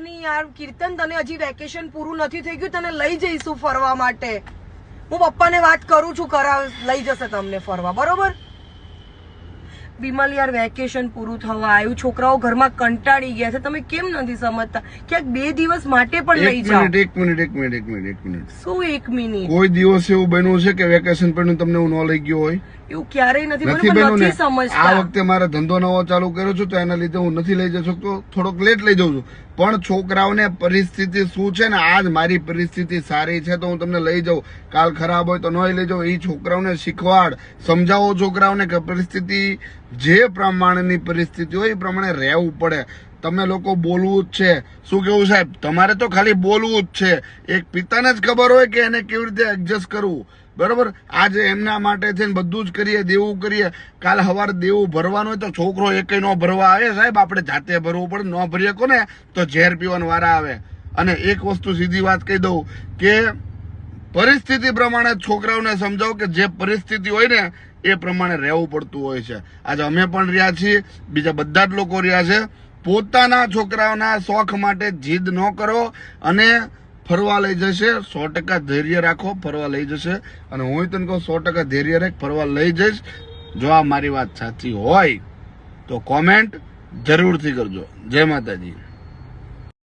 ની યાર કીર્તન, તને હજી વેકેશન પૂરું નથી થઈ ગયું, તને લઈ જઈશું ફરવા માટે. હું પપ્પાને વાત કરું છું, લઈ જશે તમને ફરવા, બરોબર? વિમલ યાર વેકેશન પૂરું થવા આવ્યું, છોકરાઓ ઘરમાં કંટાળી ગયા છે, તમે કેમ નથી સમજતા? ક્યાંક 2 દિવસ માટે પણ લઈ જાઓ. એક મિનિટ. શું 1 મિનિટ? કોઈ દિવસ એવું બન્યું છે કે વેકેશન પણ તમને હું ન લઈ ગયો હોય? એવું ક્યારેય નથી બન્યું. નથી સમજતા. આ વખતે મારે ધંધો નવો ચાલુ કર્યો છું તો એના લીધે હું નથી લઈ જઈ શકતો, થોડોક લેટ લઈ જાઉં છું. પણ છોકરાઓને પરિસ્થિતિ શું છે ને, આજ મારી પરિસ્થિતિ સારી છે તો હું તમને લઈ જાઉં, કાલ ખરાબ હોય તો ન લઈ જાઉં. એ છોકરાઓને શીખવાડ, સમજાવો છોકરાઓને કે પરિસ્થિતિ જે પ્રમાણેની પરિસ્થિતિ હોય એ પ્રમાણે રહેવું પડે. તમે લોકો બોલવું જ છે. શું કેવું સાહેબ? તમારે તો ખાલી બોલવું જ છે. એક પિતાને જ ખબર હોય કે એને કેવી રીતે એડજસ્ટ કરવું, બરોબર? આજે એમના માટે છે ને બધું જ કરીએ, દેવું કરીએ, કાલ સવારે દેવું ભરવાનું હોય તો છોકરો એકેય નો ભરવા આવે સાહેબ, આપણે જાતે ભરવું પડે. ન ભરીએ કોને તો ઝેર પીવાનો વારા આવે. અને એક વસ્તુ સીધી વાત કહી દઉં કે પરિસ્થિતિ પ્રમાણે છોકરાઓને સમજાવો કે જે પરિસ્થિતિ હોય ને એ પ્રમાણે રહેવું પડતું હોય છે. આજે અમે પણ રહ્યા છીએ, બીજા બધા જ લોકો રહ્યા છે. પોતાના છોકરાઓના શોખ માટે જીદ ન કરો અને ફરવા લઈ જશે. 100% ધૈર્ય રાખો, ફરવા લઈ જશે. અને હું તને કહું 100% ધૈર્ય રાખ, ફરવા લઈ જઈશ. જો આ મારી વાત સાચી હોય તો કોમેન્ટ જરૂરથી કરજો. જય માતાજી.